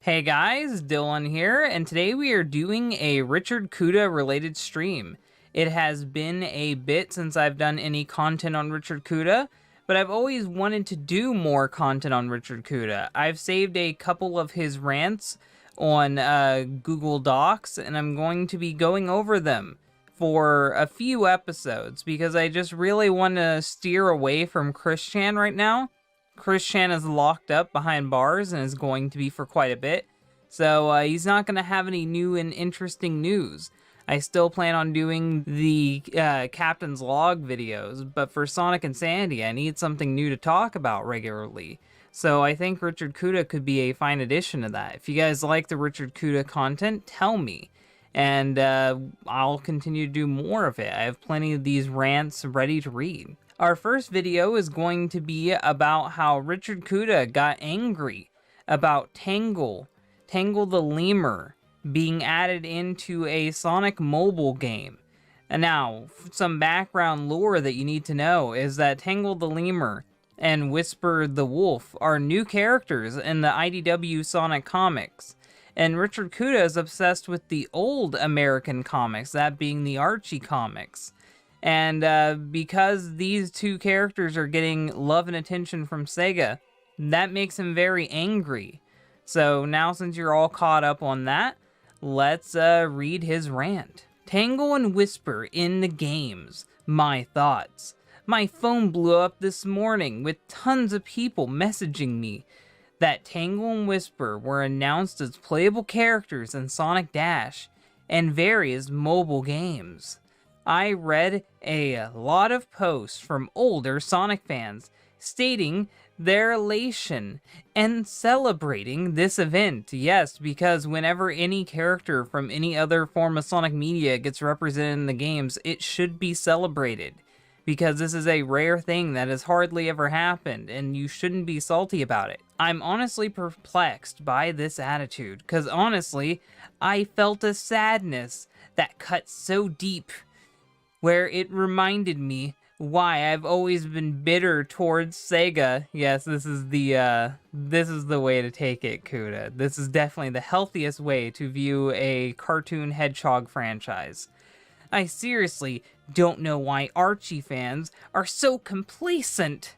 Hey guys, Dylan here, and today we are doing a Richard Kuta related stream. It has been a bit since I've done any content on Richard Kuta, but I've always wanted to do more content on Richard Kuta. I've saved a couple of his rants on Google Docs, and I'm going to be going over them for a few episodes, because I just really want to steer away from Chris Chan right now. Chris Chan is locked up behind bars and is going to be for quite a bit, so he's not going to have any new and interesting news. I still plan on doing the Captain's Log videos, but for Sonic and Sandy, I need something new to talk about regularly. So I think Richard Kuta could be a fine addition to that. If you guys like the Richard Kuta content, tell me, and I'll continue to do more of it. I have plenty of these rants ready to read. Our first video is going to be about how Richard Kuta got angry about Tangle the Lemur, being added into a Sonic mobile game. And now, some background lore that you need to know is that Tangle the Lemur and Whisper the Wolf are new characters in the IDW Sonic comics. And Richard Kuta is obsessed with the old American comics, that being the Archie comics. And because these two characters are getting love and attention from Sega, that makes him very angry. So now, since you're all caught up on that, let's read his rant. Tangle and Whisper in the games. My thoughts. My phone blew up this morning with tons of people messaging me that Tangle and Whisper were announced as playable characters in Sonic Dash and various mobile games. I read a lot of posts from older Sonic fans stating their elation and celebrating this event. Yes, because whenever any character from any other form of Sonic media gets represented in the games, it should be celebrated. Because this is a rare thing that has hardly ever happened, and you shouldn't be salty about it. I'm honestly perplexed by this attitude, because honestly, I felt a sadness that cut so deep, where it reminded me why I've always been bitter towards Sega. Yes, this is the way to take it, Kuta. This is definitely the healthiest way to view a cartoon hedgehog franchise. I seriously don't know why Archie fans are so complacent.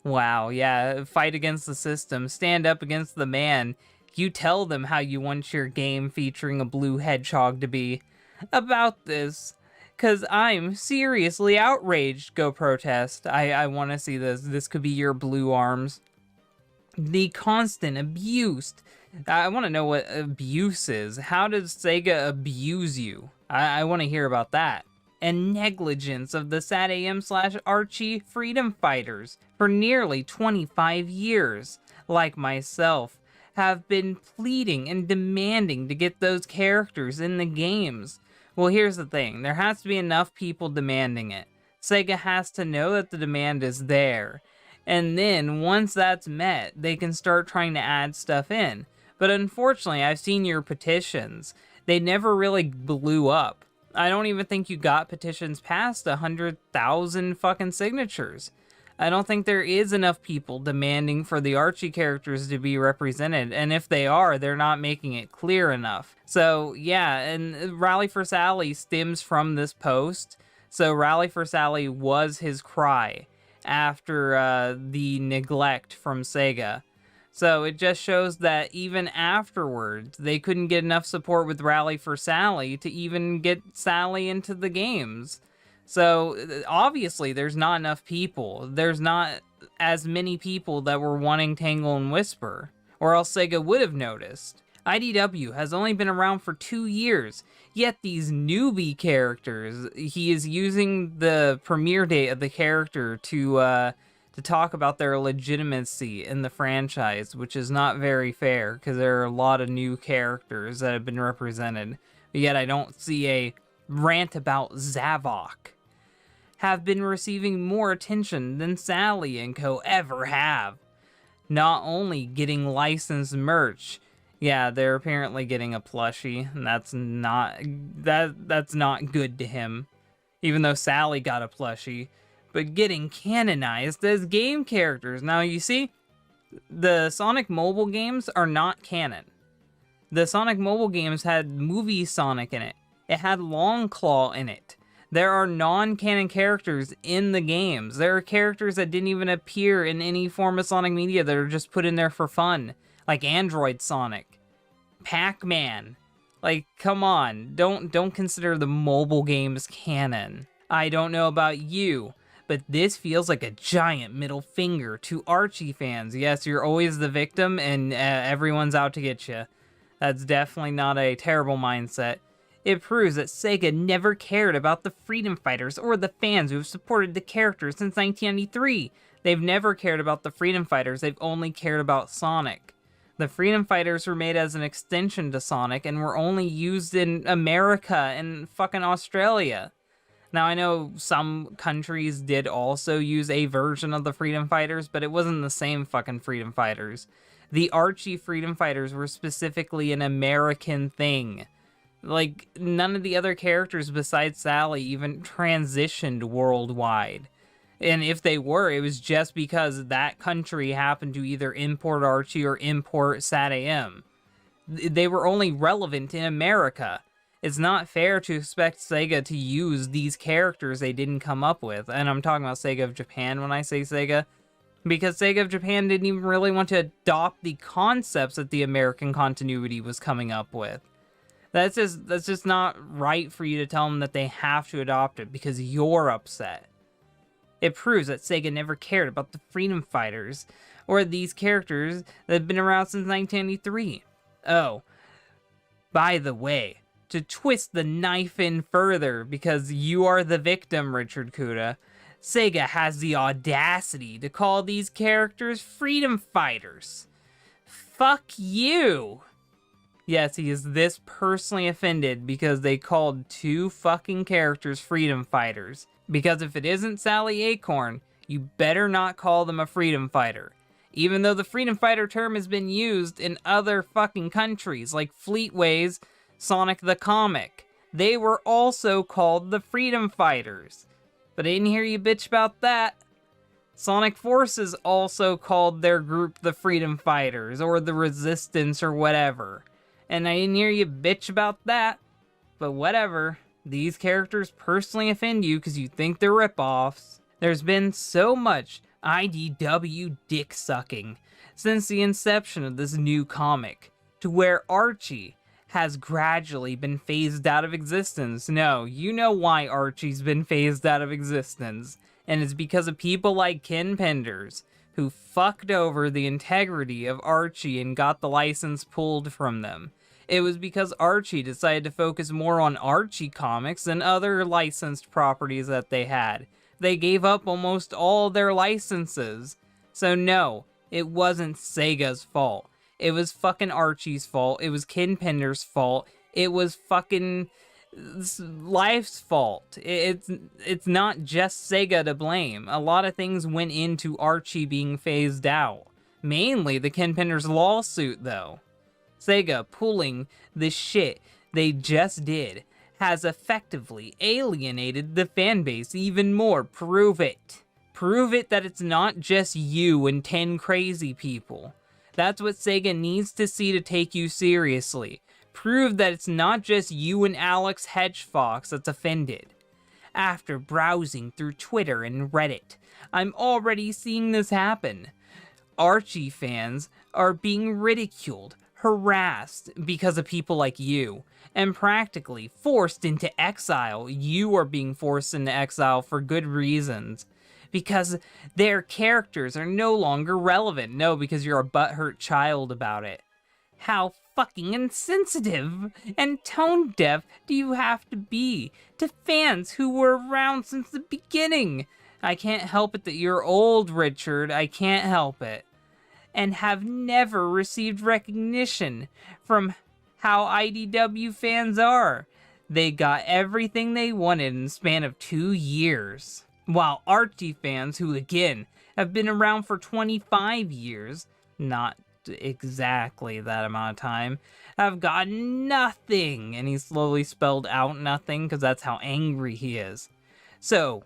Wow, yeah, fight against the system, stand up against the man. You tell them how you want your game featuring a blue hedgehog to be. About this, because I'm seriously outraged. Go protest. I want to see this. This could be your blue arms. The constant abuse. I want to know what abuse is. How does Sega abuse you? I want to hear about that. And negligence of the SatAM/Archie freedom fighters for nearly 25 years, like myself, have been pleading and demanding to get those characters in the games. Well, here's the thing. There has to be enough people demanding it. Sega has to know that the demand is there. And then, once that's met, they can start trying to add stuff in. But unfortunately, I've seen your petitions. They never really blew up. I don't even think you got petitions past 100,000 fucking signatures. I don't think there is enough people demanding for the Archie characters to be represented, and if they are, they're not making it clear enough. So yeah, and Rally for Sally stems from this post. So Rally for Sally was his cry after the neglect from Sega. So it just shows that even afterwards, they couldn't get enough support with Rally for Sally to even get Sally into the games. So obviously there's not enough people. There's not as many people that were wanting Tangle and Whisper, or else Sega would have noticed. IDW has only been around for 2 years, yet these newbie characters, he is using the premiere date of the character to talk about their legitimacy in the franchise, which is not very fair, because there are a lot of new characters that have been represented. But yet I don't see a rant about Zavok have been receiving more attention than Sally and Co. ever have. Not only getting licensed merch, yeah, they're apparently getting a plushie, and that's not good to him. Even though Sally got a plushie, but getting canonized as game characters. Now, you see, the Sonic mobile games are not canon. The Sonic mobile games had movie Sonic in it. It had Longclaw in it. There are non-canon characters in the games. There are characters that didn't even appear in any form of Sonic media that are just put in there for fun. Like Android Sonic. Pac-Man. Like, come on. Don't consider the mobile games canon. I don't know about you, but this feels like a giant middle finger to Archie fans. Yes, you're always the victim and everyone's out to get you. That's definitely not a terrible mindset. It proves that Sega never cared about the freedom fighters or the fans who have supported the characters since 1993. They've never cared about the freedom fighters, they've only cared about Sonic. The freedom fighters were made as an extension to Sonic and were only used in America and fucking Australia. Now, I know some countries did also use a version of the freedom fighters, but it wasn't the same fucking freedom fighters. The Archie freedom fighters were specifically an American thing. Like, none of the other characters besides Sally even transitioned worldwide. And if they were, it was just because that country happened to either import Archie or import SatAM. They were only relevant in America. It's not fair to expect Sega to use these characters they didn't come up with. And I'm talking about Sega of Japan when I say Sega. Because Sega of Japan didn't even really want to adopt the concepts that the American continuity was coming up with. That's just not right for you to tell them that they have to adopt it because you're upset. It proves that Sega never cared about the freedom fighters or these characters that have been around since 1993. Oh, by the way, to twist the knife in further because you are the victim, Richard Kuta, Sega has the audacity to call these characters freedom fighters. Fuck you! Yes, he is this personally offended because they called two fucking characters freedom fighters. Because if it isn't Sally Acorn, you better not call them a freedom fighter. Even though the freedom fighter term has been used in other fucking countries, like Fleetway's Sonic the Comic. They were also called the freedom fighters. But I didn't hear you bitch about that. Sonic Forces also called their group the Freedom Fighters, or the Resistance, or whatever. And I didn't hear you bitch about that. But whatever. These characters personally offend you because you think they're ripoffs. There's been so much IDW dick sucking since the inception of this new comic, to where Archie has gradually been phased out of existence. No, you know why Archie's been phased out of existence. And it's because of people like Ken Penders, who fucked over the integrity of Archie and got the license pulled from them. It was because Archie decided to focus more on Archie comics than other licensed properties that they had. They gave up almost all their licenses. So no, it wasn't Sega's fault. It was fucking Archie's fault. It was Ken Penders' fault. It was fucking Life's fault. It's not just Sega to blame. A lot of things went into Archie being phased out. Mainly the Ken Penders lawsuit, though. Sega pulling the shit they just did has effectively alienated the fanbase even more. Prove it. Prove it that it's not just you and 10 crazy people. That's what Sega needs to see to take you seriously. Prove that it's not just you and Alex Hedgefox that's offended. After browsing through Twitter and Reddit, I'm already seeing this happen. Archie fans are being ridiculed, harassed because of people like you, and practically forced into exile. You are being forced into exile for good reasons. Because their characters are no longer relevant. No, because you're a butthurt child about it. How fucking insensitive and tone deaf do you have to be to fans who were around since the beginning? I can't help it that you're old, Richard. I can't help it. And have never received recognition from how IDW fans are. They got everything they wanted in the span of 2 years. While Archie fans, who again have been around for 25 years, not exactly that amount of time, have gotten nothing. And he slowly spelled out nothing because that's how angry he is. So,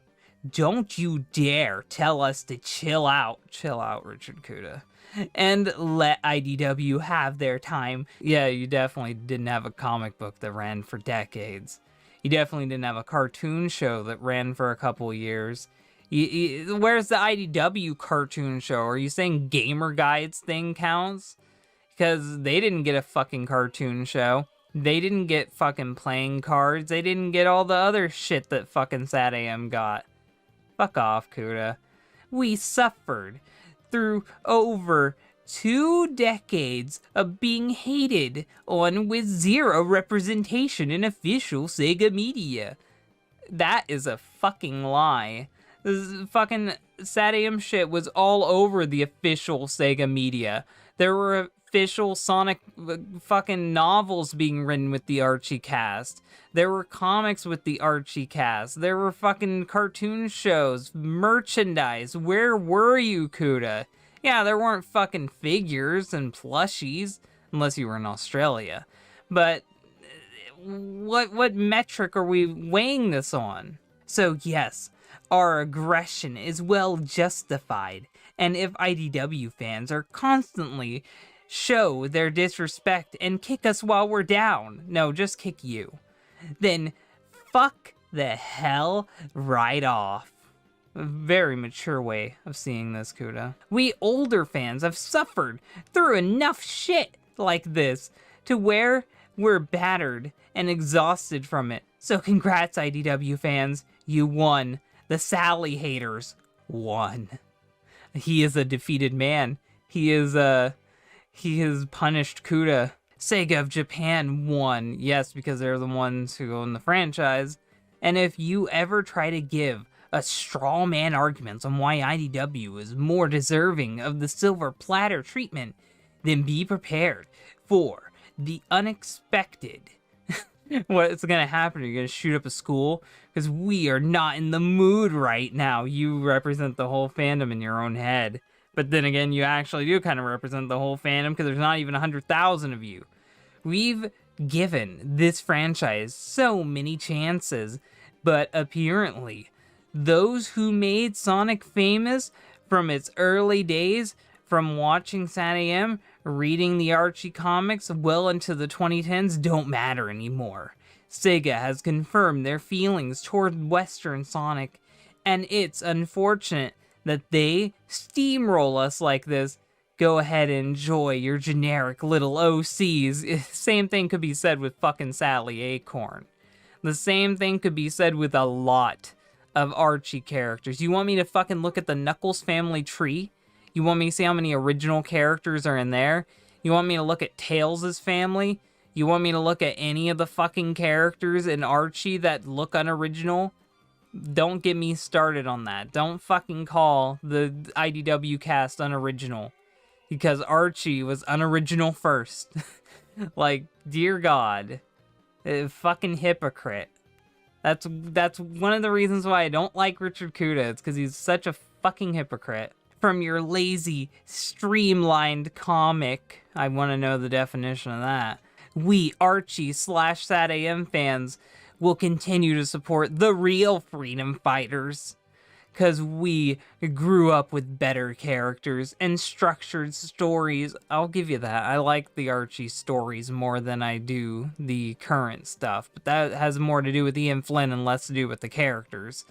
don't you dare tell us to chill out. Chill out, Richard Kuta. and let IDW have their time. Yeah, you definitely didn't have a comic book that ran for decades. You definitely didn't have a cartoon show that ran for a couple years. Where's the IDW cartoon show? Are you saying Gamer Guides thing counts? Because they didn't get a fucking cartoon show. They didn't get fucking playing cards. They didn't get all the other shit that fucking SatAM got. Fuck off, Kuta. We suffered through over 2 decades of being hated on with zero representation in official Sega media. That is a fucking lie. This fucking SatAM shit was all over the official Sega media. There were official Sonic fucking novels being written with the Archie cast. There were comics with the Archie cast. There were fucking cartoon shows, merchandise. Where were you, Kuta? Yeah, there weren't fucking figures and plushies, unless you were in Australia. But what metric are we weighing this on? So yes, our aggression is well justified, and if IDW fans are constantly show their disrespect and kick us while we're down, no, just kick you, then fuck the hell right off. A very mature way of seeing this, Kuta. We older fans have suffered through enough shit like this to where we're battered and exhausted from it. So congrats, IDW fans, you won. The Sally haters won. He is a defeated man. He has punished Kuta. Sega of Japan won. Yes, because they're the ones who own the franchise. And if you ever try to give a straw man arguments on why IDW is more deserving of the silver platter treatment, then be prepared for the unexpected. What's gonna happen? You're gonna shoot up a school? Because we are not in the mood right now. You represent the whole fandom in your own head. But then again, you actually do kind of represent the whole fandom because there's not even 100,000 of you. We've given this franchise so many chances, but apparently, those who made Sonic famous from its early days, from watching SatAM, reading the Archie comics well into the 2010s, don't matter anymore. Sega has confirmed their feelings toward Western Sonic, and it's unfortunate that they steamroll us like this. Go ahead and enjoy your generic little OCs. Same thing could be said with fucking Sally Acorn. The same thing could be said with a lot of Archie characters. You want me to fucking look at the Knuckles family tree? You want me to see how many original characters are in there? You want me to look at Tails' family? You want me to look at any of the fucking characters in Archie that look unoriginal? Don't get me started on that. Don't fucking call the IDW cast unoriginal. Because Archie was unoriginal first. Like, dear God. Fucking hypocrite. That's one of the reasons why I don't like Richard Kuta. It's because he's such a fucking hypocrite. From your lazy, streamlined comic. I want to know the definition of that. We Archie/SatAM fans will continue to support the real freedom fighters. Because we grew up with better characters and structured stories. I'll give you that. I like the Archie stories more than I do the current stuff. But that has more to do with Ian Flynn and less to do with the characters.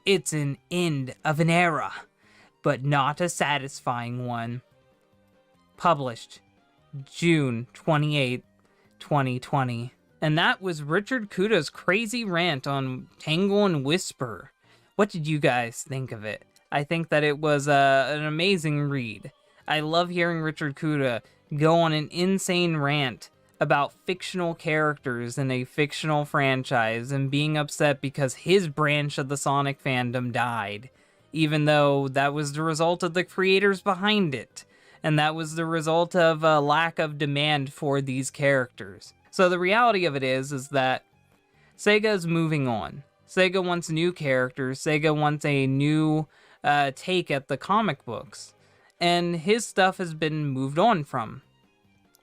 It's an end of an era, but not a satisfying one. Published June 28th, 2020. And that was Richard Kuta's crazy rant on Tangle and Whisper. What did you guys think of it? I think that it was an amazing read. I love hearing Richard Kuta go on an insane rant about fictional characters in a fictional franchise and being upset because his branch of the Sonic fandom died, even though that was the result of the creators behind it, and that was the result of a lack of demand for these characters. So the reality of it is that Sega is moving on. Sega wants new characters. Sega wants a new take at the comic books. And his stuff has been moved on from.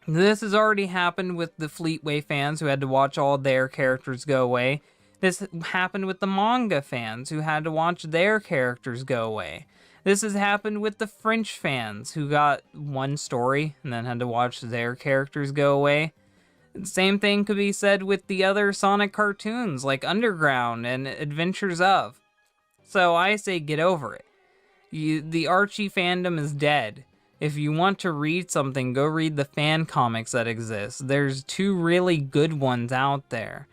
This has already happened with the Fleetway fans who had to watch all their characters go away. This happened with the manga fans who had to watch their characters go away. This has happened with the French fans who got one story and then had to watch their characters go away. Same thing could be said with the other Sonic cartoons like Underground and Adventures of. So I say get over it. The Archie fandom is dead. If you want to read something, go read the fan comics that exist. There's 2 really good ones out there.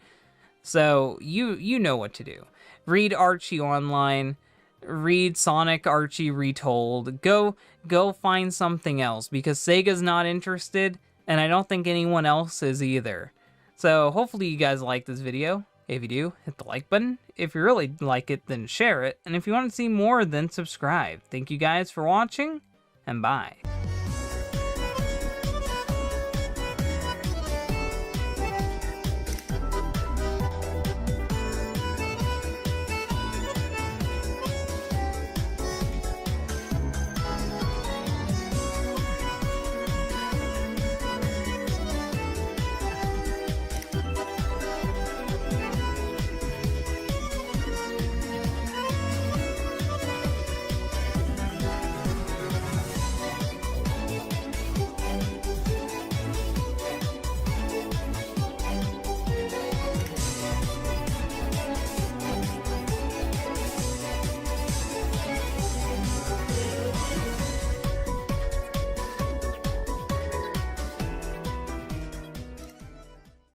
So you know what to do. Read Archie online. Read Sonic Archie Retold. Go find something else because Sega's not interested. And I don't think anyone else is either. So hopefully you guys like this video. If you do, hit the like button. If you really like it, then share it. And if you want to see more, then subscribe. Thank you guys for watching, and bye.